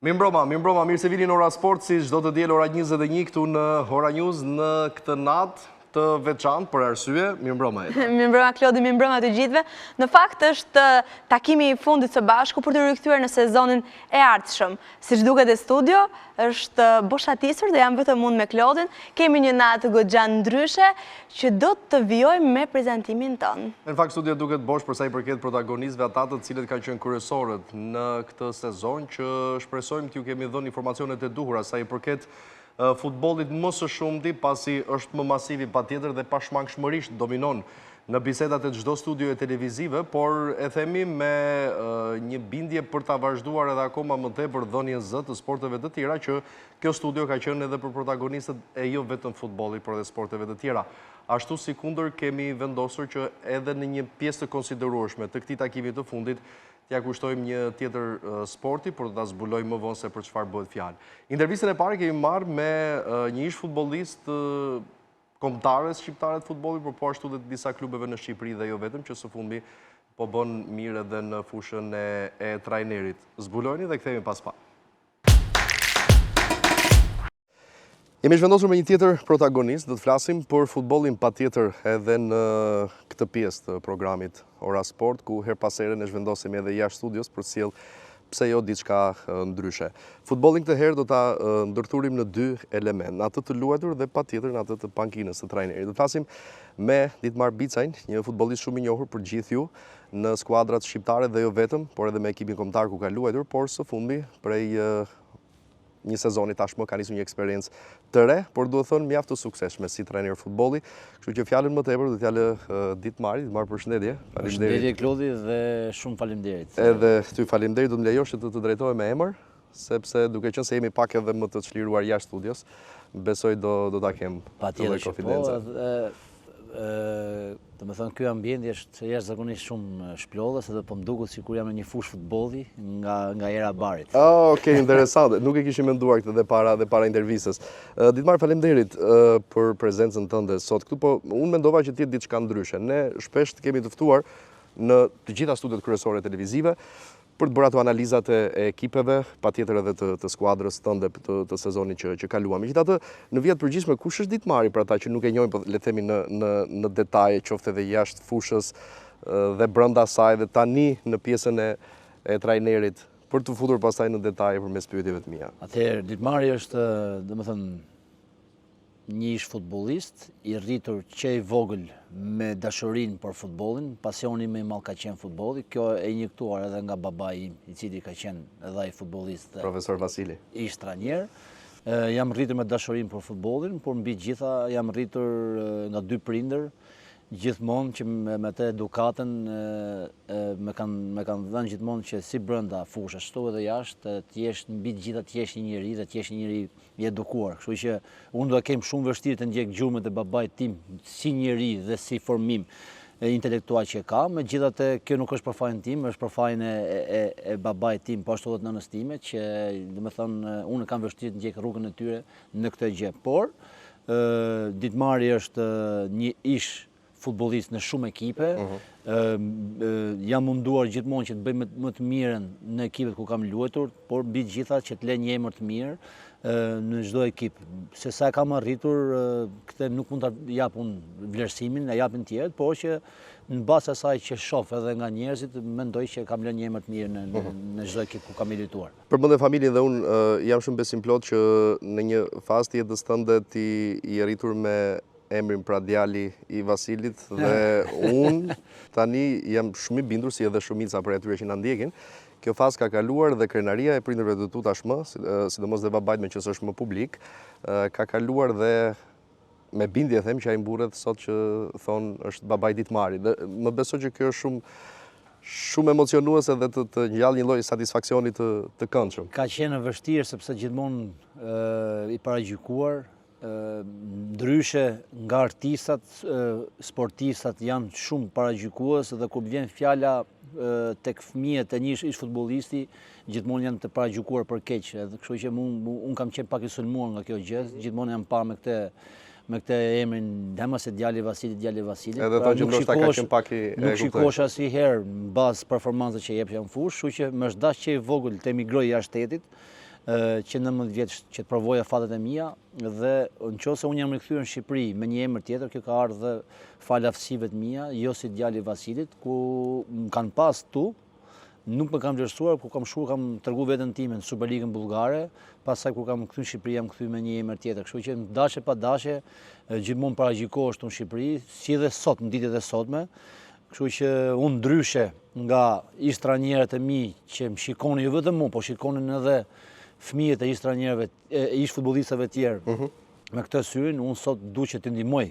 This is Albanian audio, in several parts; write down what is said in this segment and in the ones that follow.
Mirë se vini në Ora Sport, si çdo të diel ora 21 këtu në Ora News në këtë natë të veçantë për arsye. Mirëmbrëma. Mirëmbrëma Klodi, mirëmbrëma të gjithëve. Në fakt është takimi i fundit së bashku për të rikthyer në sezonin e ardhshëm. Siç duket e studio, është boshatisur dhe jam vetëm unë me Klodin. Kemi një natë goxha ndryshe që do të vijojmë me prezantimin tonë. Në fakt studio duket bosh për sa i përket protagonistëve, ata të cilët kanë qenë kryesorët në këtë sezon, që shpresojmë t'ju kemi dhënë informacionet e duhura sa i përket futbollit më së shumti, pasi është më masivi patjetër dhe pashmangshmërisht dominon në bisedat e çdo studioje televizive, por e themi me një bindje për ta vazhduar edhe akoma më tepër dhënien zë të sporteve të tjera, që kjo studio ka qenë edhe për protagonistët e jo vetëm futbollit, por edhe sporteve të tjera. Ashtu si kundër kemi vendosur që edhe në një pjesë të konsiderueshme të këtij takimi të fundit t'ja kushtojmë një tjetër sporti, por ta zbulojmë më vonë se për çfarë bëhet fjalë. Intervistën e parë kemi marrë me një ish futbollist kombëtarës shqiptare të futbollit, por po ashtu dhe të disa klubeve në Shqipëri dhe jo vetëm, që së fundmi po bën mirë edhe në fushën e trajnerit. Zbulojeni dhe kthehemi pas pak. Jemi zhvendosur me një tjetër protagonist, do të flasim për futbollin patjetër edhe në këtë pjesë të programit Ora Sport, ku her pas here ne zhvendosim edhe jashtë studios për të sjell pse jo diçka ndryshe. Futbollin këtë herë do ta ndërthurim në dy element, në atë të luajtur dhe patjetër në atë të pankinës së trajnerit. Do të flasim me Ditmar Bicajn, një futbollist shumë i njohur për gjithë ju në skuadrat shqiptare dhe jo vetëm, por edhe me ekipin kombëtar ku ka luajtur, por së fundi prej një sezoni tashmë ka nisur një eksperiencë të re, por duhet thënë mjaft të suksesshme si trajner futbolli. Kështu që fjalën më tepër do t'ja lë Ditmarit. Ditmar, përshëndetje. Përshëndetje Klodi dhe shumë faleminderit. Edhe ty faleminderit, do të më lejosh që të drejtohem me emër, sepse duke qenë se jemi pak edhe më të çliruar jashtë studios, besoj do ta kem të lloj konfidencë. Të më thënë, ky ambienti është jashtëzakonisht shumë shplollës, edhe po më duket sikur jam në një fushë futbolli nga era barit. Okej, interesante. Nuk e kishim menduar këtë dhe para intervistës. Ditmar, faleminderit për prezencën tënde sot këtu, po unë mendova që të jetë diçka ndryshe. Ne shpesh kemi të ftuar në të gjitha studiot kryesore televizive për të bërë ato analizat e ekipeve, patjetër edhe të skuadrës tënde të sezonit që kaluam. Megjithatë, në vijat përgjithshme, kush është Ditmari për ata që nuk e njohin, po le të themi në detaje, qoftë edhe jashtë fushës dhe brenda saj dhe tani në pjesën e trajnerit, për të futur pastaj në detaje përmes pyetjeve të mia. Atëherë, Ditmari është, domethënë, një ish futbollist i rritur që i vogël me dashurinë për futbollin, pasioni më i madh ka qenë futbolli. Kjo e injektuar edhe nga babai im, i cili ka qenë edhe ai futbollist. Profesor Vasili. Ish trajner. Jam rritur me dashurinë për futbollin, por mbi gjitha jam rritur nga dy prindër, gjithmonë që me të edukatën me kanë dhënë gjithmonë që si brenda fushës, ashtu edhe jashtë, të jesh mbi të gjitha të jesh një njerëz dhe të jesh një njerëz i edukuar. Kështu që unë do të kem shumë vështirë të ndjek gjurmët e babait tim si njerëz dhe si formim intelektual që ka. Megjithatë, kjo nuk është për fajin tim, është për fajin e babait tim, po ashtu edhe të nënës time, që domethënë unë kam vështirë të ndjek rrugën e tyre në këtë gjë. Por Ditmari është një ish futbollist në shumë ekipe, jam munduar gjithmonë që të bëj më të mirën në ekipet ku kam luajtur, por mbi të gjitha që të lë një emër të mirë në çdo ekip. Se sa kam arritur, këtë nuk mund ta jap unë vlerësimin, e japin tjerët, por që në bazë asaj që shoh edhe nga njerëzit, mendoj që kam lënë një emër të mirë në çdo ekip ku kam milituar. Përmendë familjen dhe unë jam shumë besimplot që në një fazë të jetës tënde ti i arritur me emrin pra djali i Vasilit dhe unë tani jam shumë i bindur, si edhe shumica për atyre që na ndjekin. Kjo fazë ka kaluar dhe krenaria e prindërve të tu tashmë, sidomos dhe babait me që është më publik, ka kaluar dhe me bindje them që ai mburret sot që thonë është babai Ditmari. Dhe më besoj që kjo është shumë emocionuese dhe të ngjall një lloj satisfaksioni të këndshëm. Ka qenë vështirë sepse gjithmonë i paragjykuar. Ndryshe nga artistat, sportistat janë shumë paragjykues dhe kur vjen fjala tek fëmijët e një ish futbollisti, gjithmonë janë të paragjykuar për keq. Kështu që unë kam qenë pak i sulmuar nga kjo gjë, gjithmonë jam pa me këtë emrin Dema se djali Vasilit. Edhe ta që ndoshta ka qenë pak i nuk shikosh asnjëherë në bazë performancës që jep në fushë, kështu që më është dashur që i vogël të emigroj jashtë shtetit. që 19 vjeç që të provoja fatet e mia dhe nëse unë jam rikthyer në Shqipëri me një emër tjetër, kjo ka ardhur fal aftësive të mia, jo si djali i Vasilit, ku më kanë pas tu, nuk më kam vlerësuar, ku kam shkuar, kam tregu veten time në Superligën bullgare, pastaj kur kam kthyer në Shqipëri jam kthyer me një emër tjetër. Kështu që dashje pa dashje, gjithmonë paragjikohesh në Shqipëri, si edhe sot në ditët e sotme. Kështu që unë ndryshe nga ish-trajnerët e mi që më shikonin jo vetëm mua, po shikonin edhe fëmijët e ish-trajnerëve, ish futbollistëve të tjerë. Me këtë syn, unë sot duhet që të ndihmoj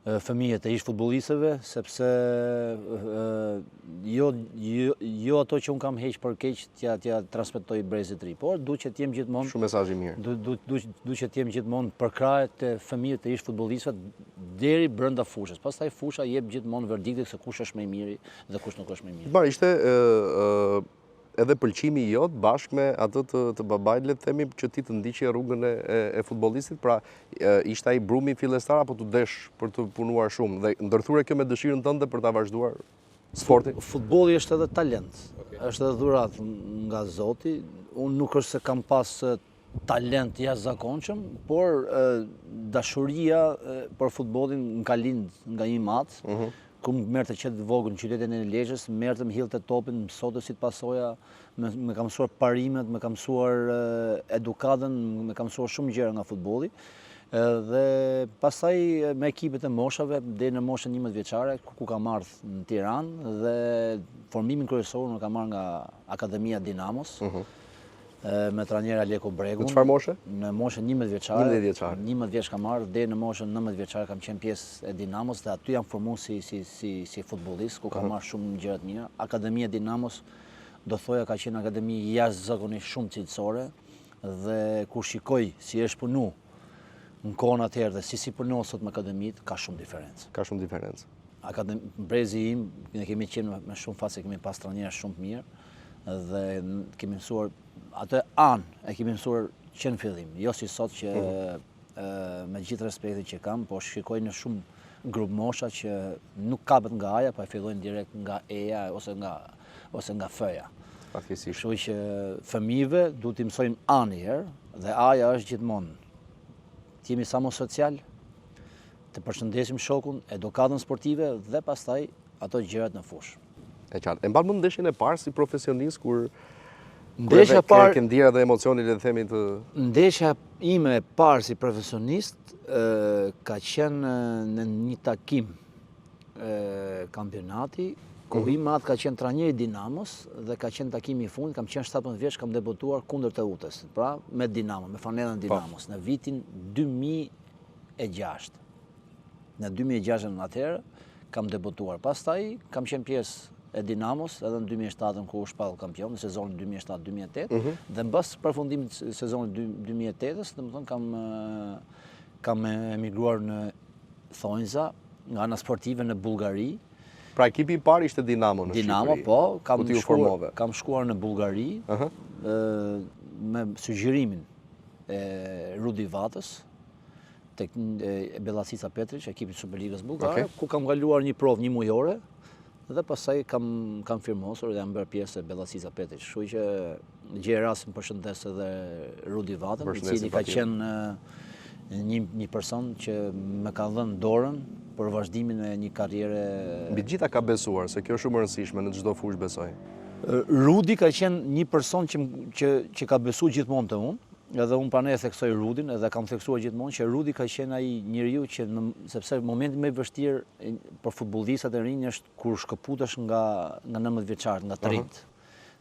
fëmijët e ish futbollistëve, sepse jo ato që unë kam heq për keq t'ja transmetoj brezit të ri, por duhet që t'jem gjithmonë Shumë mesazh i mirë. Duhet që t'jem gjithmonë për krahët të fëmijët e ish futbollistëve deri brenda fushës. Pastaj fusha jep gjithmonë verdiktin se kush është më i miri dhe kush nuk është më i miri. Mar, ishte edhe pëlqimi i jot bashkë me atë të babait, le të themi, që ti të ndiqje rrugën e futbollistit, pra ishte ai brumi fillestar apo tu desh për të punuar shumë dhe ndërthure kjo me dëshirën tënde për ta vazhduar sportin? Futbolli është edhe talent, është edhe dhuratë nga Zoti. Unë nuk është se kam pas talent jashtëzakonshëm, por dashuria për futbollin më ka lindë nga një matë, ku më merrte qetë vogël në qytetin e Lezhës, merrte më hillte topin, mësonte si të pasoja, më ka mësuar parimet, më ka mësuar edukatën, më ka mësuar shumë gjëra nga futbolli. Dhe pastaj me ekipet e moshave deri në moshën 11 vjeçare ku kam ardhur në Tiranë dhe formimin kryesor unë kam marrë nga Akademia Dinamos. Me trajner Aleko Bregun. Në çfarë moshe? Në moshën 11 vjeçare. 11 vjeçare. 11 vjeç kam marrë, deri në moshën 19 vjeçare kam qenë pjesë e Dinamos dhe aty jam formuar si futbollist, ku kam marrë shumë gjëra të mira. Akademia Dinamos do thoja ka qenë akademi jashtëzakonisht shumë cilësore dhe kur shikoj si është punu në kohën atëherë dhe si punon sot me akademitë, ka shumë diferencë. Ka shumë diferencë. Brezi im, ne kemi qenë me shumë fat se kemi pas trajnerë shumë të mirë dhe kemi mësuar atë anë e kemi mësuar që në fillim, jo si sot që me gjithë respektin që kam, po shikoj në shumë grup mosha që nuk kapet nga aja, po e fillojnë direkt nga eja ose nga f-ja. Kështu që fëmijëve duhet t'i mësojmë anë herë dhe aja është gjithmonë t'jemi sa më social, të përshëndesim shokun, edukatën sportive dhe pastaj ato gjërat në fushë. E qartë. E mban mend ndeshjen e parë si profesionist kur ndeshja e parë ke ndjerë edhe emocionin, le të themi të... Ndeshja ime e parë si profesionist ka qenë në një takim kampionati, ku i madh ka qenë trajneri i Dinamos dhe ka qenë takimi i fundit, kam qenë 17 vjeç, kam debutuar kundër Teutës, pra me Dinamo, me fanelën Dinamos në vitin 2006. Në 2006 në atëherë kam debutuar. Pastaj kam qenë pjesë e Dinamos edhe në 2007 ku u shpall kampion në sezonin 2007-2008 dhe mbas përfundimit të sezonit 2008-s, domethënë kam emigruar në Thonjza nga ana sportive në Bullgari. Pra ekipi i parë ishte Dinamo në Shqipëri. Dinamo, po, kam shkuar në Bullgari me sugjerimin e Rudi Vatës tek Bellasica Petrić, ekipi i Superligës bullgare, ku kam kaluar një provë një mujore dhe pastaj kam firmosur dhe jam bërë pjesë e Bellasica Petrić. Kështu që gjej rast më përshëndes edhe Rudi Vatën, i cili ka qenë një person që më ka dhënë dorën për vazhdimin e një karriere. Mbi gjitha ka besuar, se kjo është shumë e rëndësishme në çdo fushë besoj. Rudi ka qenë një person që ka besuar gjithmonë te unë, edhe unë pranë e theksoj Rudin, edhe kam theksuar gjithmonë që Rudi ka qenë ai njeriu që sepse momenti më i vështirë për futbollistat e rinj është kur shkëputesh nga 19 vjeçarët, nga 30.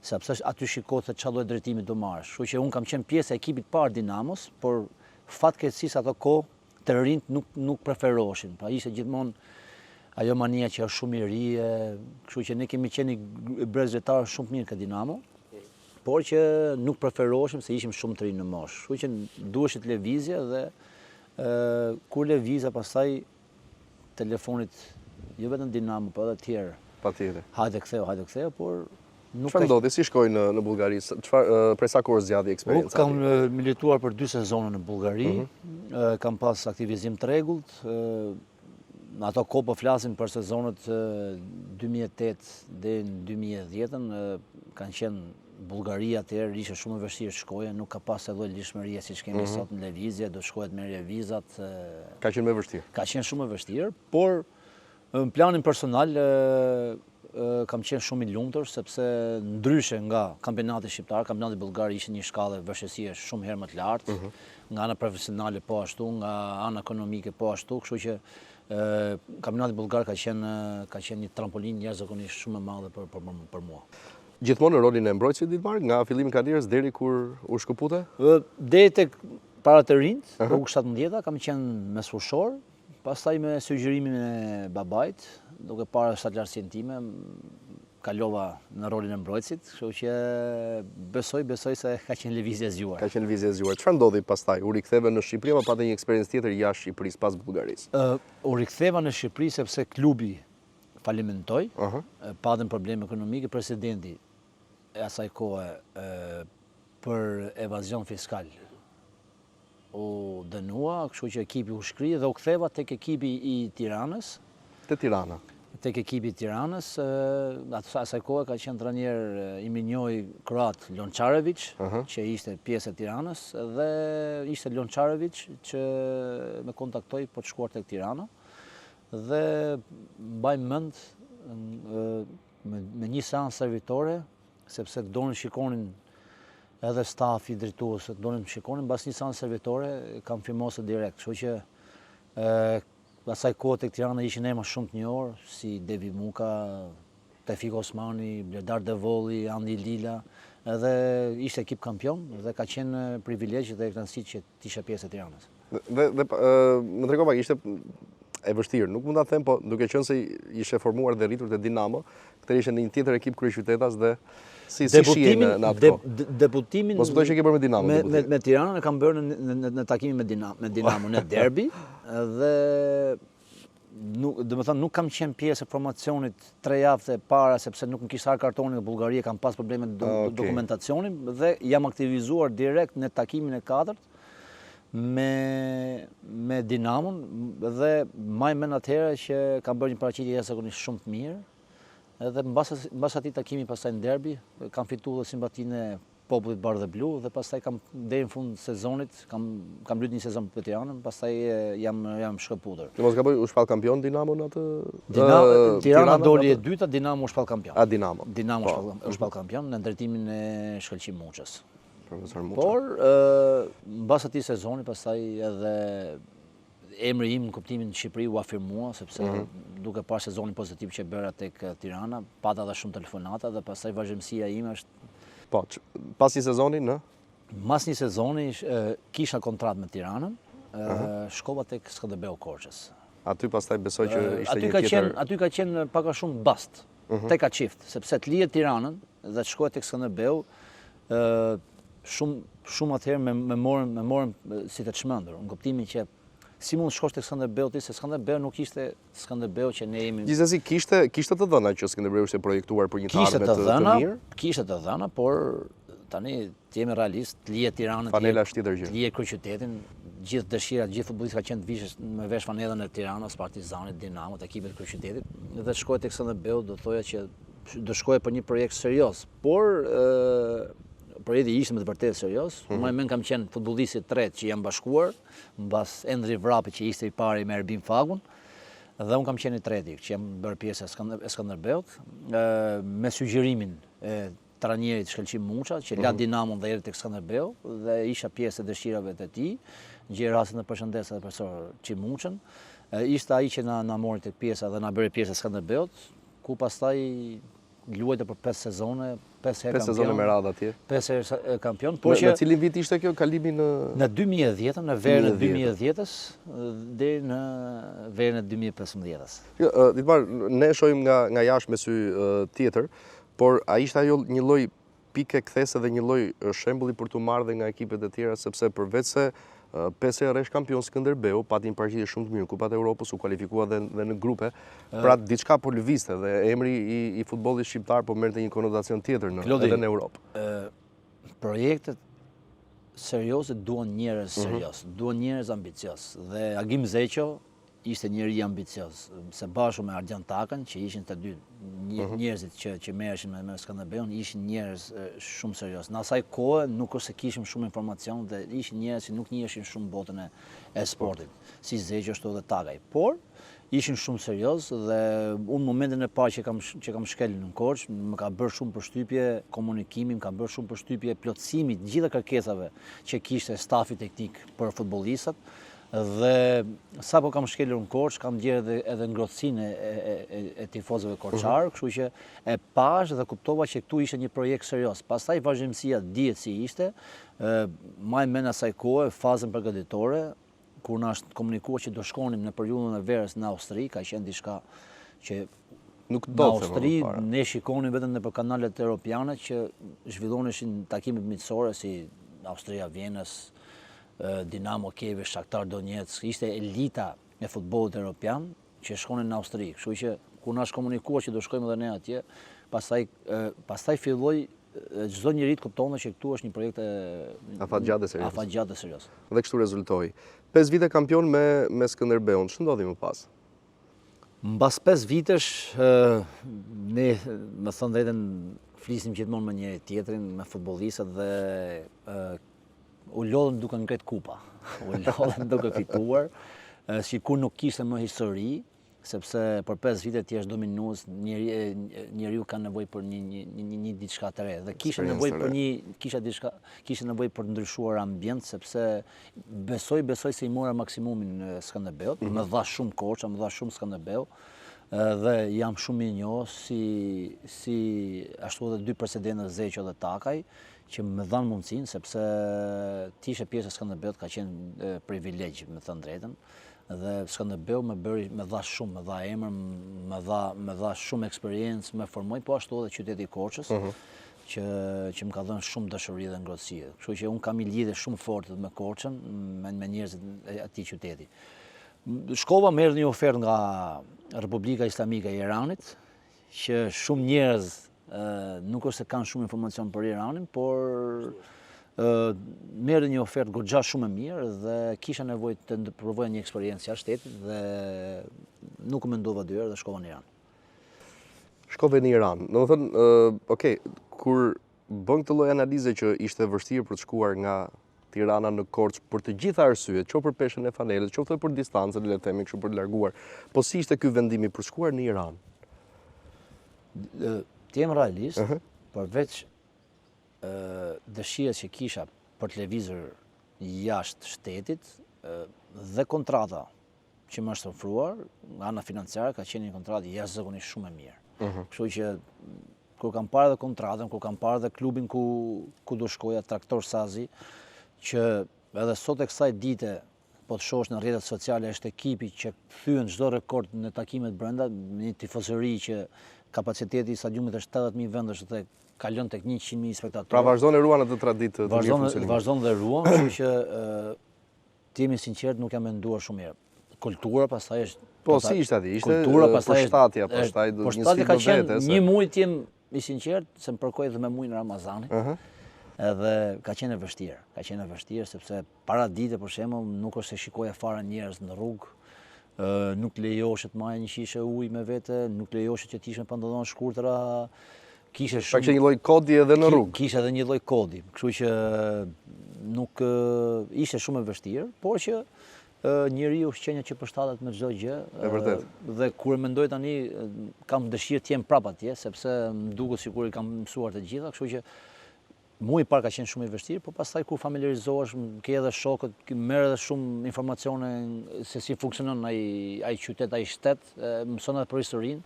Sepse aty shikohet se çfarë lloj drejtimi do marrësh. Kështu që unë kam qenë pjesë e ekipit parë Dinamos, por fatkeqësisht ato kohë të rinjt nuk preferoheshin. Pra ishte gjithmonë ajo mania që është shumë i ri, kështu që ne kemi qenë brezëtar shumë mirë ka Dinamo, por që nuk preferoheshim se ishim shumë të rinj në moshë. Kështu që duheshit lëvizje dhe kur lëvizja pastaj telefonit jo vetëm Dinamo, por edhe të tjerë. Patjetër. Hajde ktheu, por çfarë ndodhi? Si shkoi në Bullgari? Prej sa kohë zgjati eksperjenca? Kam milituar për 2 sezone në Bullgari, kam pas aktivizim të rregullt. Në ato kohë po flasim për sezonet 2008 deri në 2010, kanë qenë Bullgaria atëherë ishte shumë e vështirë të shkoje, nuk ka pas edhe lishmëria siç kemi sot në lëvizje, do shkohet me vizat. Ka qenë më vështirë. Ka qenë shumë e vështirë, por në planin personal kam qenë shumë i lumtur sepse ndryshe nga kampionati shqiptar, kampionati bullgar ishte një shkallë vështirësie shumë herë më të lartë, nga ana profesionale po ashtu, nga ana ekonomike po ashtu, kështu që kampionati bullgar ka qenë një trampolinë jashtëzakonisht shumë e madhe për mua. Gjithmonë në rolin e mbrojtësit Dietmar, nga fillimi i karrierës deri kur u shkëpute? Deri tek para të rinjt, rrugë 17 kam qenë mesfushor, pastaj me sugjerimin e babait, duke parë shtatlarësinë time, kalova në rolin e mbrojtësit, kështu që besoj se ka qenë lëvizje e zgjuar. Ka qenë lëvizje e zgjuar. Çfarë ndodhi pastaj? U riktheve në Shqipëri apo patë një eksperiencë tjetër jashtë Shqipërisë pas Bullgarisë? U riktheva në Shqipëri sepse klubi falimentoi, patën probleme ekonomike, presidenti e asaj kohe për evazion fiskal u dënua, kështu që ekipi u shkri dhe u ktheva tek ekipi i Tiranës. Te Tirana. Tek ekipi i Tiranës, asaj kohe ka qenë trajner i minjoj kroat Lončarević, që ishte pjesë e Tiranës, dhe ishte Lončarević që me kontaktoi për të shkuar tek Tirana. Dhe mbaj mend me një seancë servitore, sepse donin shikonin edhe stafi drejtues, donin shikonin mbas një seancë servitore, kam firmosur direkt, kështu që asaj kohë tek Tirana ishin emra shumë të njohur, si Devi Muka, Tefik Osmani, Bledar Devolli, Andi Lila, edhe ishte ekip kampion dhe ka qenë privilegj dhe kënaqësi që të isha pjesë e Tiranës. Dhe më trego pak, ishte e vështirë, nuk mund ta them, po duke qenë se ishte formuar dhe rritur te Dinamo, këtë ishte në një tjetër ekip kryeqytetas dhe si shihen në atë kohë. Debutimin mos mendoj që ke bërë me Dinamo. Me Tiranën e kam bërë në takimin me Dinamo në derbi dhe domethënë nuk kam qenë pjesë e formacionit 3 javë e para sepse nuk më kishte ardhur kartoni në Bullgari, kam pas probleme me dokumentacionin dhe jam aktivizuar direkt në takimin e 4 me Dinamon dhe maj mend atëherë që kam bërë një paraqitje jashtëzakonisht shumë të mirë. Edhe mbas atij takimi pastaj në derbi, kam fituar dhe simpatinë e popullit bardhë dhe blu dhe pastaj kam deri në fund sezonit, kam luajtur një sezon për Tiranën, pastaj jam shkëputur. Ti mos gaboj, u shpall kampion Dinamo në atë? Tirana doli e dyta, Dinamo u shpall kampion. Dinamo. Dinamo u shpall kampion në ndërtimin e Shkëlqim Muçës. Profesor Muça. Por mbas atij sezoni pastaj edhe emri im në kuptimin në Shqipëri u afirmua, sepse duke parë sezonin pozitiv që bëra tek Tirana, pata edhe shumë telefonata dhe pastaj vazhdimësia ime është. Po, pas një sezoni në? Mas një sezoni kisha kontratë me Tiranën, shkova tek Skënderbeu Korçës. Aty pastaj besoj që ishte një tjetër. Aty ka qenë pak a shumë bast, tek ka çift, sepse të lihet Tiranën dhe të shkohet tek Skënderbeu, shumë atëherë me morën si të çmendur, në kuptimin që si mund shkosh tek Skënderbeu ti, se Skënderbeu nuk ishte Skënderbeu që ne jemi. Gjithsesi kishte të dhëna që Skënderbeu ishte projektuar për një të ardhme të mirë. Kishte të dhëna, por tani të jemi realist, të lihet Tiranën, të lihet kryeqytetin, gjithë dëshirat, gjithë futbollistë ka qenë të vishës me vesh fanellën e Tiranës, Partizanit, Dinamot, ekipet e kryeqytetit, dhe shkohet tek Skënderbeu, do thoya që do shkoje për një projekt serioz, por projekti ishte me të vërtetë serioz. Unë më kam qenë futbollisti i tretë që jam bashkuar, mbas Endri Vrapi që ishte i pari me Erbin Fagun, dhe unë kam qenë i treti që jam bërë pjesë e Skënderbeut, me sugjerimin e trajnerit Shkëlqim Muça, që la Dinamon dhe erdhi tek Skënderbeu dhe isha pjesë e dëshirave të tij. Gjej rastin të përshëndes edhe profesor Çimuçën. Ishte ai që na mori tek pjesa dhe na bëri pjesë e Skënderbeut, ku pastaj luajte për 5 sezone, 5 herë kampion. 5 sezone me radhë atje. 5 herë kampion. Në cilin vit ishte kjo kalimi në? Në 2010, në verën e 2010-s deri në verën e 2015-s. Dietmar, ne shohim nga jashtë me sy tjetër, por a ishte ajo një lloj pike kthese dhe një lloj shembulli për të marrë dhe nga ekipet e tjera, sepse përveç se 5 herë resh kampion Skënderbeu, pati një paraqitje shumë të mirë, Kupat e Europës, u kualifikua dhe në grupe, pra diçka po lëvizte dhe emri i futbollit shqiptar po merrte një konotacion tjetër edhe në Europë. Projektet serioze duan njerëz serioz, duan njerëz ambicioz dhe Agim Zeqo ishte njëri ambicios, se bashku me Argjan Takën, që ishin të dy njerëzit që merreshin me Skënderbeun, ishin njerëz shumë serioz. Në asaj kohë nuk është se kishim shumë informacion dhe ishin njerëz që nuk njiheshin shumë botën e sportit, si Zeqi ashtu edhe Takaj. Por ishin shumë serioz dhe unë momentin e parë që kam shkelur në Korçë, më ka bërë shumë përshtypje komunikimi, më ka bërë shumë përshtypje plotësimi të gjitha kërkesave që kishte stafi teknik për futbollistat. Dhe sa po kam shkelur në Korçë, kam gjerë edhe ngrohtësinë e tifozëve korçarë, kështu që e pash dhe kuptova që këtu ishte një projekt serioz. Pastaj vazhdimësia dihet si ishte, maj mend asaj kohe, fazën përgatitore, kur na është komunikuar që do shkonim në periudhën e verës në Austri, ka qenë diçka që nuk në Austri ne shikonim vetëm nëpër kanalet europiane që zhvilloneshin takimet miqësore si Austria Vjenës, Dinamo Kiev, Shakhtar Donetsk, ishte elita e futbollit evropian që shkonin në Austri. Kështu që kur na është komunikuar që do shkojmë edhe ne atje, pastaj filloi çdo njeri të kuptonte që këtu është një projekt afatgjatë dhe serioz. Dhe kështu rezultoi. 5 vite kampion me Skënderbeun, ç'u ndodhi më pas? Mbas 5 vitesh, ne, me thënë drejtën, flisim gjithmonë me njëri tjetrin, me futbollistët dhe u lodhën duke ngret kupa, u lodhën duke fituar, sikur nuk kishte më histori, sepse për 5 vite ti je dominues, njeriu ka nevojë për një diçka të re dhe kishte nevojë për ndryshuar ambient, sepse besoj se i mora maksimumin në Skënderbeut, më dha shumë Korça, më dha shumë Skënderbeu, dhe jam shumë i njohur si ashtu edhe dy presidentë Zeqi dhe Takaj, që më dhanë mundësinë, sepse ti ishe pjesë e Skënderbeut ka qenë privilegj, me thënë drejtën, dhe Skënderbeu më dha shumë, më dha emër, më dha shumë eksperiencë, më formoi, po ashtu edhe qyteti i Korçës, që më ka dhënë shumë dashuri dhe ngrohtësi. Kështu që unë kam një lidhje shumë fortë me Korçën, me njerëzit e atij qyteti. Shkova më erdhi një ofertë nga Republika Islamike e Iranit, që shumë njerëz nuk është se kanë shumë informacion për Iranin, por më erdhi një ofertë goxha shumë e mirë dhe kisha nevojë të provoja një eksperiencë jashtë shtetit dhe nuk u mendova dy herë dhe shkova në Iran. Shkove në Iran. Domethënë, okay, kur bën këtë lloj analize që ishte vështirë për të shkuar nga Tirana në Korçë për të gjitha arsyet, qoftë për peshën e fanelet, qoftë për distancën, le të themi kështu, për të larguar. Po si ishte ky vendimi për të shkuar në Iran? Të jem realist, përveç dëshirës që kisha për të lëvizur jashtë shtetit dhe kontrata që më është ofruar nga ana financiare ka qenë një kontratë jashtëzakonisht shumë e mirë. Kështu që kur kam parë dhe kontratën, kur kam parë dhe klubin ku do shkoja, Traktor Sazi, që edhe sot e kësaj dite po të shohësh në rrjetet sociale është ekipi që thyen çdo rekord në takimet brenda, një tifozëri që kapaciteti i stadiumit është 80.000 vendesh dhe kalon tek 100.000 spektatorë. Pra vazhdon e ruan atë traditë të mirë funksionimit. Vazhdon dhe ruan, kështu që të jemi sinqert nuk jam menduar shumë mirë. Kultura pastaj është po si ishte aty? Ishte përshtatja, pastaj do një sfidë vetë. Një muaj të jem i sinqert se më përkoj dhe me muajin e Ramazanit. Edhe ka qenë e vështirë, sepse para dite për shembull nuk është se shikoja fare njerëz në rrugë, nuk lejoheshet të marrë një shishe ujë me vete, nuk lejoheshet që të ish me pantallona shkurtra, kishe shumë. Pra që një lloj kodi edhe në rrugë. Kishe edhe një lloj kodi, kështu që nuk ishte shumë e vështirë, por që njeriu shqenja që përshtatet me çdo gjë. Dhe kur mendoj tani kam dëshirë të jem prapë atje, sepse më duket sikur i kam mësuar të gjitha, kështu që muaj i parë ka qenë shumë i vështirë, por pastaj kur familiarizohesh, ke edhe shokët, merr edhe shumë informacione se si funksionon ai qytet, ai shtet, mëson edhe për historinë,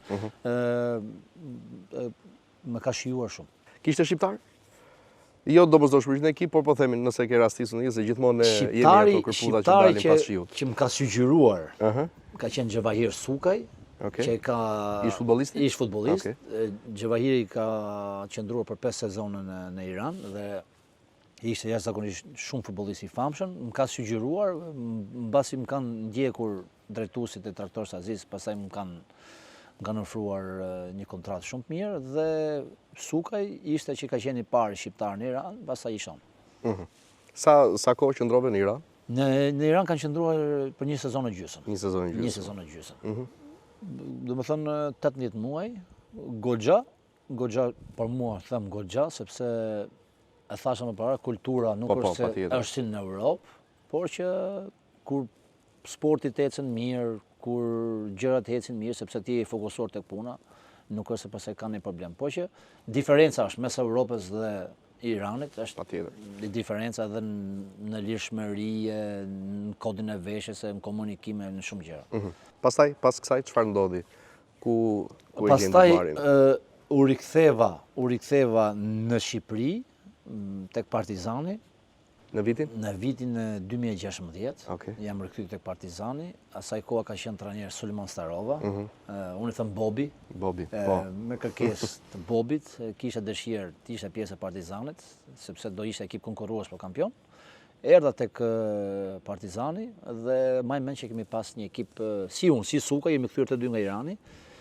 më ka shijuar shumë. Kishte shqiptar? Jo domosdoshmërisht në ekip, por po themi nëse ke rastisur në se gjithmonë jemi ato kërpulla që dalin pas shiut. Që më ka sugjeruar, ka qenë Xhavahir Sukaj, që ish futbollist. Xhavahiri ka qëndruar për 5 sezone në Iran dhe ishte jashtëzakonisht shumë futbollist i famshëm. Më ka sugjeruar, mbasi më kanë ndjekur drejtuesit e Traktor Sazis, pastaj më kanë ofruar një kontratë shumë të mirë dhe Sukaj ishte që ka qenë i pari shqiptar në Iran, pastaj i shon. Sa kohë qëndrove në Iran? Në Iran kanë qëndruar për një sezon e gjysmë. Një sezon e gjysmë. Një sezon e gjysmë. Do më thënë 18 muaj, goxha, për mua them goxha, sepse e thasha më para, kultura nuk është se është si në Europë, por që kur sportit ecën mirë, kur gjërat ecën mirë, sepse ti je fokusuar tek puna, nuk është se pastaj ka një problem. Po që diferenca është mes Europës dhe Iranit, është diferenca edhe në lirshmëri, në kodin e veshjes, në komunikime, në shumë gjëra. Pastaj, pas kësaj, çfarë ndodhi? Ku e gjendë Barin? Pastaj u riktheva në Shqipëri, tek Partizani. Në vitin? Në vitin 2016, jam rikthyer tek Partizani. Asaj koha ka qenë trajner Sulejman Starova. Unë i them Bobi. Me kërkesë të Bobit, kisha dëshirë të isha pjesë e Partizanit, sepse do ishte ekip konkurrues për kampion. Erdha tek Partizani dhe maj mend që kemi pas një ekip, si unë, si Suka, jemi kthyer të dy nga Irani,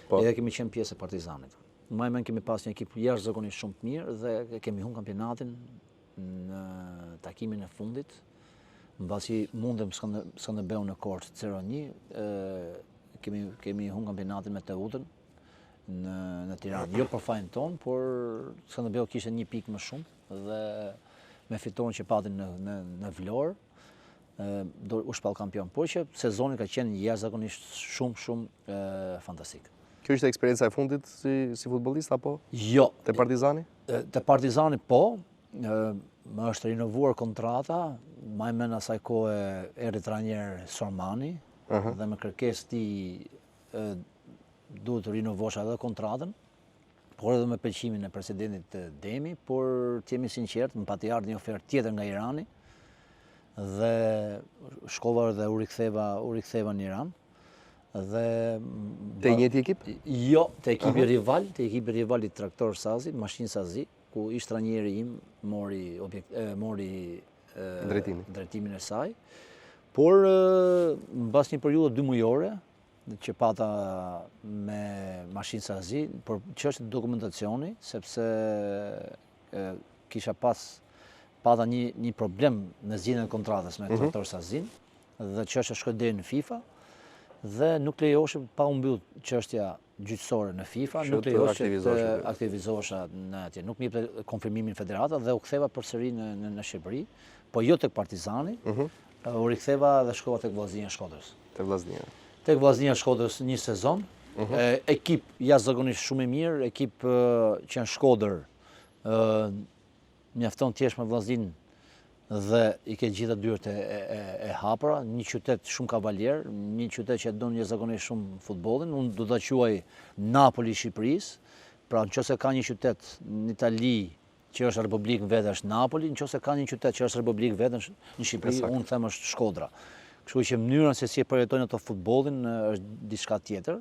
edhe kemi qenë pjesë e Partizanit. Maj mend kemi pas një ekip jashtëzakonisht shumë të mirë dhe kemi humbur kampionatin në takimin e fundit, mbasi mundem Skënderbeu në Korçë 0-1, kemi humbur kampionatin me Teutën në Tiranë. Jo për fajin ton, por Skënderbeu kishte një pikë më shumë dhe me fitoren që patin në Vlorë, u shpall kampion. Por që sezoni ka qenë jashtëzakonisht shumë fantastik. Kjo ishte eksperienca e fundit si futbollist apo? Jo. Te Partizani? Te Partizani po. Më është rinovuar kontrata, maj men asaj kohë erdhi trajner Sormani, dhe me kërkesë ti duhet të rinovosh edhe kontratën, por edhe me pëlqimin e presidentit Demi, por të jemi sinqert, më pati ardhur një ofertë tjetër nga Irani, dhe shkova dhe u riktheva në Iran. Te njëjti ekip? Jo, te ekipi rival i Traktor Sazi, Mashinë Sazi, ku ish trajneri im mori drejtimin e saj. Por mbas një periudhë 2 mujore që pata me Mashinë Sazi, por çështje të dokumentacioni, sepse kisha pata një problem në zgjedhjen e kontratës me Traktor Sazin dhe çështja shkoi deri në FIFA. Dhe nuk lejoheshe pa u mbyll çështja gjyqësore në FIFA, nuk lejoheshe të aktivizohesha në atje. Nuk më jepte konfirmimin federata dhe u ktheva përsëri në Shqipëri, po jo tek Partizani, u riktheva dhe shkova tek Vllaznia Shkodrës. Tek Vllaznia Shkodrës një sezon, ekip jashtëzakonisht shumë i mirë, ekip që në Shkodër mjafton thjesht me Vllaznin dhe i ke gjitha dyert e hapura, një qytet shumë kavaljer, një qytet që don jashtëzakonisht shumë futbollin. Unë do ta quaj Napoli i Shqipërisë. Pra nëse ka një qytet në Itali që është republikë vetë është Napoli, nëse ka një qytet që është republikë vetë në Shqipëri, unë them është Shkodra. Kështu që mënyra se si e përjetojnë ato futbollin është diçka tjetër.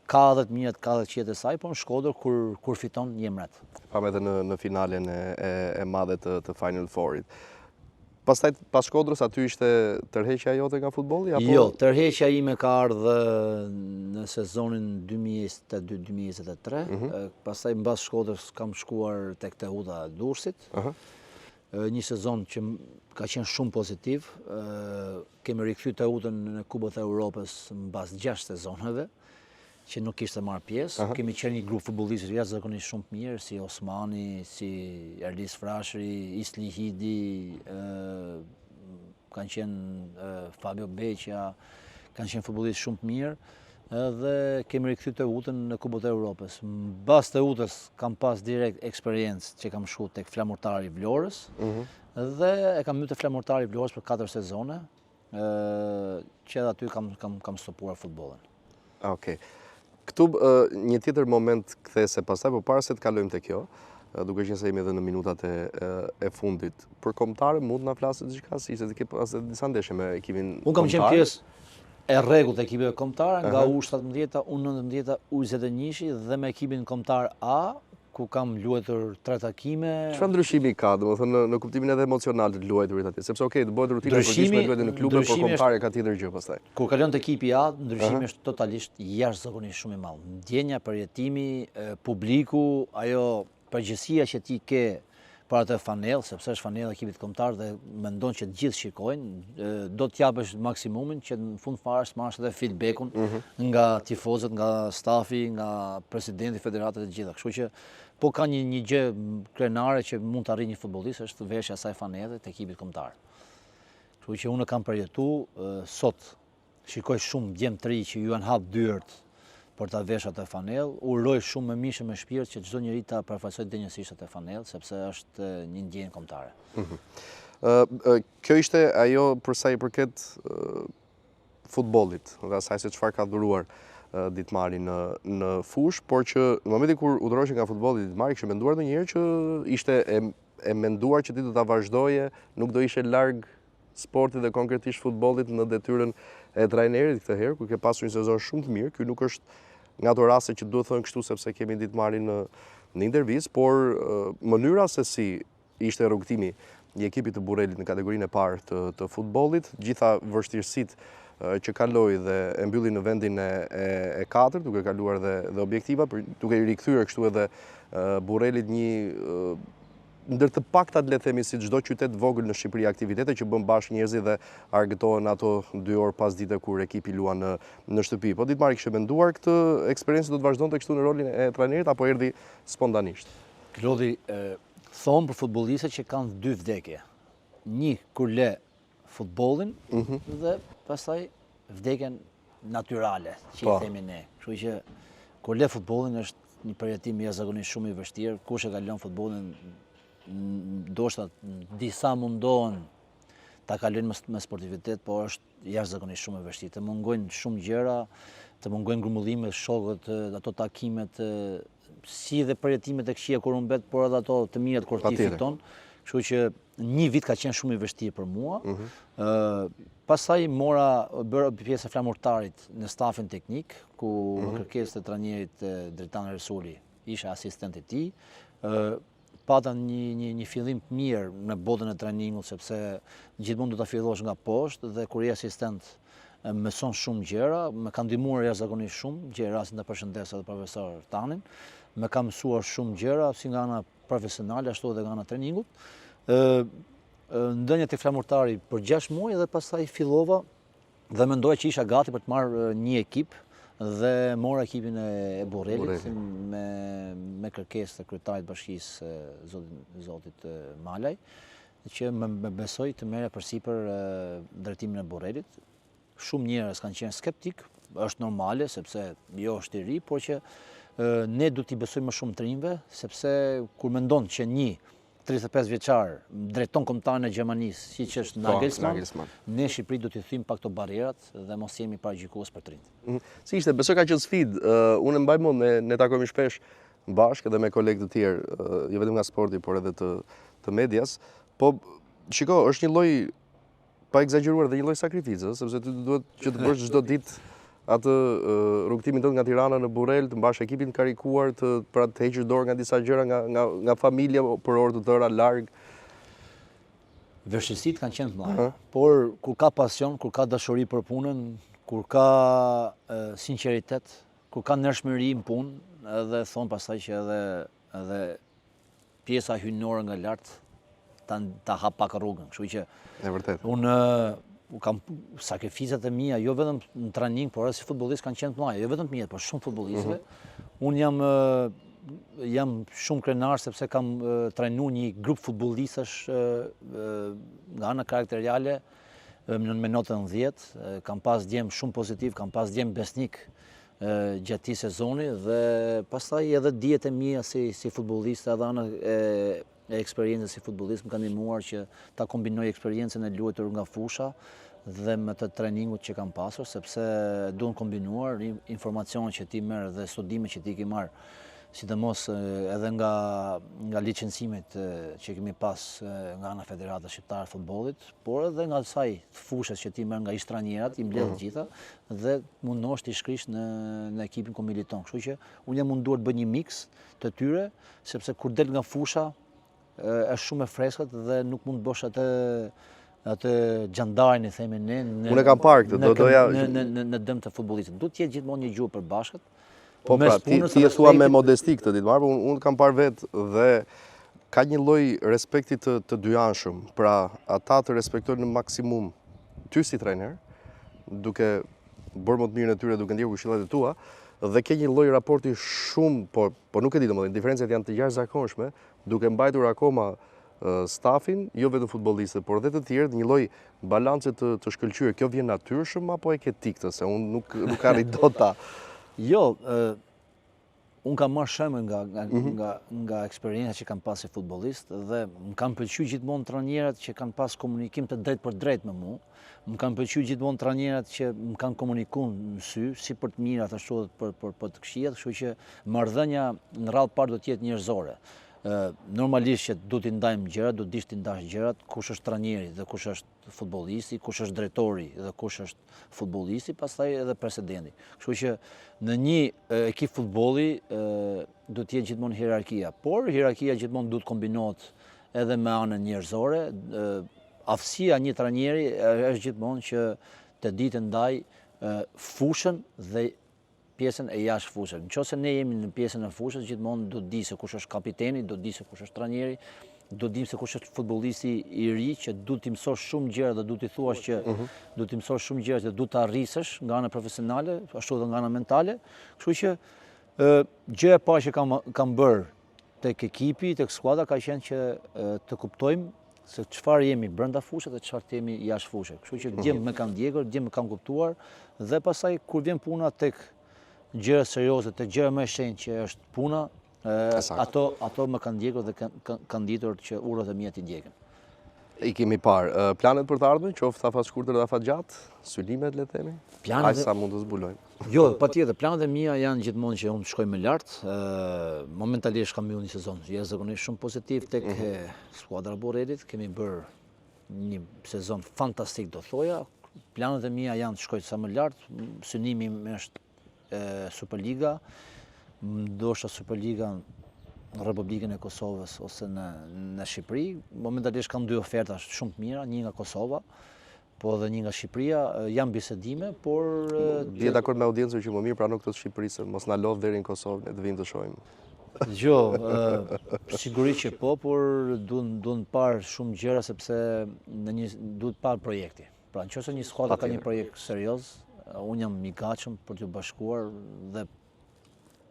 Ka edhe të mirët, ka edhe të qetë e saj, por në Shkodër kur fiton një mret. Pam edhe në finalen e madhe të Final Fourit. Pastaj pas Shkodrës aty ishte tërheqja jote nga futbolli apo? Jo, tërheqja ime ka ardhur në sezonin 2022-2023. Pastaj mbas Shkodrës kam shkuar tek Teuta e Durrësit. Një sezon që ka qenë shumë pozitiv. Kemi rikthyer Teutën në Kupën e Europës mbas 6 sezoneve që nuk kishte marrë pjesë. Kemi qenë një grup futbollistësh jashtëzakonisht shumë të mirë, si Osmani, si Erlis Frashëri, Isli Hidi, kanë qenë Fabio Beqja, kanë qenë futbollistë shumë të mirë, dhe kemi rikthyer Teutën në Kupën e Europës. Mbas Teutës kam pas direkt eksperiencë që kam shkuar tek Flamurtari i Vlorës, dhe e kam mbytur Flamurtari i Vlorës për 4 sezone, që edhe aty kam stopuar futbollin. Okej. Këtu një tjetër moment kthese pastaj, por para se të kalojmë te kjo, duke qenë se jemi edhe në minutat e fundit, për kombëtarë mund na flasë diçka, si se ke pas disa ndeshje me ekipin kombëtar. Unë kam qenë pjesë e rregullt të ekipeve kombëtare, nga U17, U19, U21 dhe me ekipin kombëtar A, ku kam luajtur 3 takime. Çfarë ndryshimi ka, domethënë në kuptimin edhe emocional të luajturit atje? Sepse okay, të bëhet rutinë e përditshme luajtur në klube, por kombëtare ka tjetër gjë pastaj. Kur kalon te ekipi A, ndryshimi është totalisht jashtëzakonisht shumë i madh. Ndjenja, përjetimi, publiku, ajo përgjegjësia që ti ke për atë fanell, sepse është fanell e ekipit kombëtar dhe mendon që të gjithë shikojnë, do të japësh maksimumin që në fund fare të marrësh edhe feedbackun nga tifozët, nga stafi, nga presidenti i federatës e të gjitha. Kështu që po ka një gjë krenare që mund të arrijë një futbollist është veshja e asaj fanelle të ekipit kombëtar. Kështu që unë kam përjetuar sot shikoj shumë djem të ri që ju janë hap dyert për ta vesh atë fanell, uroj shumë me mishë me shpirt që çdo njeri ta përfaqësojë denjësisht atë fanell, sepse është një ndjenjë kombëtare. Kjo ishte ajo për sa i përket futbollit dhe asaj se çfarë ka dhuruar Ditmari në fush, por që në momentin kur u dhurohej nga futbolli Ditmari, kishte menduar ndonjëherë që ishte e menduar që ti do ta vazhdoje, nuk do ishe larg sportit dhe konkretisht futbollit në detyrën e trajnerit këtë herë, kur ke pasur një sezon shumë të mirë. Ky nuk është nga ato raste që duhet thënë kështu sepse kemi Ditmarin në intervistë, por mënyra se si ishte rrugtimi i ekipit të Burrelit në kategorinë e parë të futbollit, gjitha vështirësitë që kaloi dhe e mbylli në vendin e 4, duke kaluar dhe objektiva, duke i rikthyer kështu edhe Burrelit një ndër të paktat, le të themi, si çdo qytet vogël në Shqipëri, aktivitete që bën bashkë njerëzit dhe argëtohen ato 2 orë pas dite kur ekipi luan në shtëpi. Po Ditmari kishte menduar këtë eksperiencë do të vazhdonte kështu në rolin e trajnerit apo erdhi spontanisht? Lodhi, thonë për futbollistët që kanë 2 vdekje. Një kur le futbollin dhe pastaj vdekjen natyrale, që i themi ne. Kështu që kur le futbollin është një përjetim jashtëzakonisht shumë i vështirë. Kush e ka lënë futbollin ndoshta disa mundohen ta kalojnë me sportivitet, por është jashtëzakonisht shumë e vështirë. Të mungojnë shumë gjëra, të mungojnë grumbullimet, shokët, ato takimet, si dhe përjetimet e këqija kur humbet, por edhe ato të mirat kur ti fiton. Kështu që një vit ka qenë shumë i vështirë për mua. Pastaj bëra pjesë e flamurtarit në stafin teknik, ku në kërkesë të trajnerit Dritan Resuli, isha asistent i tij. Pata një fillim të mirë në botën e trajningut, sepse gjithmonë do ta fillosh nga poshtë dhe kur je asistent mëson shumë gjëra, më ka ndihmuar jashtëzakonisht shumë, gjej rastin të përshëndes edhe profesor Tanin, më ka mësuar shumë gjëra si nga ana profesionale ashtu edhe nga ana trajningut. Ndënjët e flamurtari për 6 muaj dhe pastaj fillova dhe mendoja që isha gati për të marrë një ekip dhe mora ekipin e Burrelit me kërkesë të kryetarit bashkisë zotit Malaj, që më besoi të merre përsipër drejtimin e Burrelit. Shumë njerëz kanë qenë skeptik, është normale sepse jo është i ri, por që ne duhet t'i besojmë më shumë trinjve, sepse kur mendon që një 35 vjeçar drejton kombëtarin e Gjermanisë, siç është Nagelsmann, ne në Shqipëri do t'i thymë pak këto barrierat dhe mos jemi paragjykues për trinjt. Si ishte, besoj ka qenë sfidë. Unë mbaj mend ne takojmë shpesh bashkë edhe me kolegë të tjerë, jo vetëm nga sporti, por edhe të medias. Po shiko, është një lloj pa egzageruar dhe një lloj sakrificë, sepse ty duhet që të bësh çdo ditë atë rrugtimin tënd nga Tirana në Burrel, të mbash ekipin karikuar, për të hequr dorë nga disa gjëra nga familja për orë të tëra larg. Vështirësitë kanë qenë të mëdha, por kur ka pasion, kur ka dashuri për punën, kur ka sinqeritet, kur ka ndershmëri në punë, edhe thon pastaj që edhe pjesa hyjnore nga lart ta hap pak rrugën. Kështu që e vërtet. Unë kam sakrificat e mia, jo vetëm në trajning, por edhe si futbollist kanë qenë të mëdha, jo vetëm të mia, por shumë futbollistëve. Unë jam shumë krenar sepse kam trajnuar një grup futbollistësh nga ana karakteriale me notën 10, kam pas djem shumë pozitiv, kam pas djem besnik gjatë këtij sezoni dhe pastaj edhe dijet e mia si futbollist edhe ana e eksperiencës si futbollist më ka ndihmuar që ta kombinoj eksperiencën e luajtur nga fusha dhe me të trajningut që kam pasur, sepse duhen kombinuar informacionet që ti merr dhe studimet që ti ke marr, sidomos edhe nga licencimet që kemi pas nga ana Federata Shqiptare e Futbollit, por edhe nga asaj fushës që ti merr nga ish-trajnerat, i mbledh të gjitha dhe mundohesh të shkrish në ekipin ku militon. Kështu që unë jam munduar të bëj një mix të tyre, sepse kur del nga fusha është shumë e freskët dhe nuk mund të bësh atë gjandarin i themi ne. Unë kam parë këtë, në dëm të futbollistit. Duhet të jetë gjithmonë një gjuhë përbashkët. Po pra, ti e thua me modesti këtë Ditmar, por unë kam parë vetë dhe ka një lloj respekti të dyanshëm, pra ata të respektojnë në maksimum ty si trajner, duke bërë më të mirën e tyre, duke ndjekur këshillat e tua, dhe ke një lloj raporti shumë, po nuk e di domethënë, diferencat janë të jashtëzakonshme, duke mbajtur akoma stafin, jo vetëm futbollistët, por edhe të tjerë, një lloj balance të shkëlqyer. Kjo vjen natyrshëm apo e ke ti këtë, se unë nuk arrit dot ta. Jo, unë kam marrë shembull nga eksperienca që kam pas si futbollist dhe më kanë pëlqyer gjithmonë trajnerët që kanë pas komunikim të drejtë për drejtë me mua. Më kanë pëlqyer gjithmonë trajnerët që më kanë komunikuar në sy, si për të mirat ashtu edhe për të këqijat, kështu që marrëdhënia në radhë parë do të jetë njerëzore. Normalisht që du t'i ndajmë gjërat, du t'i ndash gjërat, kush është trajneri dhe kush është futbollisti, kush është drejtori dhe kush është futbollisti, pastaj edhe presidenti. Kështu që në një ekip futbolli du të jetë gjithmonë hierarkia, por hierarkia gjithmonë du të kombinohet edhe me anën njerëzore. Aftësia një trajneri është gjithmonë që të ditë ndaj fushën dhe pjesën e jashtë fushës. Nëse ne jemi në pjesën e fushës, gjithmonë do të di se kush është kapiteni, do të di se kush është trajneri, do të di se kush është futbollisti i ri, që du t'i mësosh shumë gjëra dhe du t'i thuash që du t'i mësosh shumë gjëra që du t'a arrisësh nga ana profesionale, ashtu edhe nga ana mentale. Kështu që gjëja e parë që kam bërë tek ekipi, tek skuadra ka qenë që të kuptojmë se çfarë jemi brenda fushës dhe çfarë jemi jashtë fushës. Kështu që djem më kanë ndjekur, djem më kanë kuptuar dhe pastaj kur vjen puna tek gjëra serioze, të gjëra më shenjtë që është puna, ato më kanë ndjekur dhe kanë ditur që urrat e mia t'i ndjekën. I kemi parë planet për të ardhmen, qoftë afat shkurtër dhe afat gjatë, synimet le të themi. Aq sa mund të zbulojmë. Jo, patjetër, planet e mia janë gjithmonë që unë shkoj më lart. Momentalisht kam mbyllur një sezon jashtëzakonisht shumë pozitiv tek skuadra e Borrelit. Kemi bërë një sezon fantastik, do thoja. Planet e mia janë të shkoj sa më lart. Synimi im është Superliga, ndoshta Superliga në Republikën e Kosovës ose në Shqipëri. Momentalisht kam dy oferta shumë të mira, një nga Kosova, po edhe një nga Shqipëria. Janë bisedime, por je dakord me audiencën që më mirë prano këtë të Shqipërisë, mos na lodh deri në Kosovë, ne të vim të shohim. Jo, sigurisht që po, por duhen parë shumë gjëra sepse duhet parë projekti. Pra, nëse një skuadër ka një projekt serioz, unë jam i gatshëm për t'u bashkuar dhe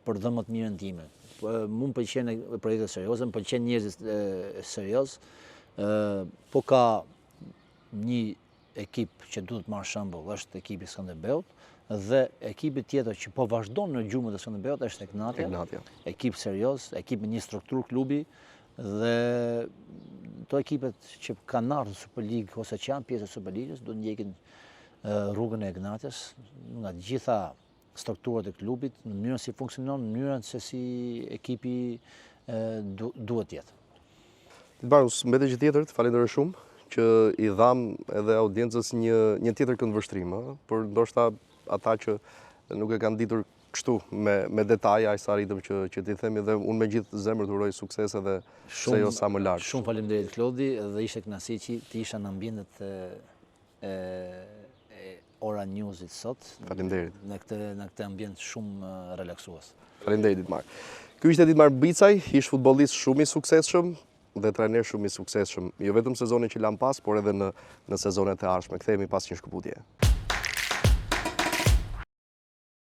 për dhe më të mirën time. Mu më pëlqen projekte serioze, më pëlqen njerëz serioz, po ka një ekip që duhet marrë shembull, është ekipi Skënderbeut, dhe ekipi tjetër që po vazhdon në gjumët e Skënderbeut është Egnatia. Ekip serioz, ekip me një strukturë klubi, dhe to ekipet që kanë ardhur në Superligë ose që janë pjesë e Superligës do ndjekin rrugën e Egnatias, nga të gjitha strukturat e klubit, në mënyrën si funksionon, në mënyrën se si ekipi duhet jetë. Barus, mbete që tjetër, të falenderoj shumë, që i dham edhe audiencës një tjetër këndvështrim, por ndoshta ata që nuk e kanë ditur kështu me detaja, aq sa arritëm që t'i themi, dhe unë me gjithë zemër të uroj sukses edhe se jo sa më lart. Shumë faleminderit Klodi, dhe ishte kënaqësi që ti isha në ambientet Ora Newsit sot. Faleminderit. Në këtë ambient shumë relaksues. Faleminderit Dietmar. Ky ishte Dietmar Bicaj, ish futbollist shumë i suksesshëm dhe trajner shumë i suksesshëm, jo vetëm sezonin që lan pas, por edhe në sezonet e ardhshme. Kthehemi pas një shkëputje.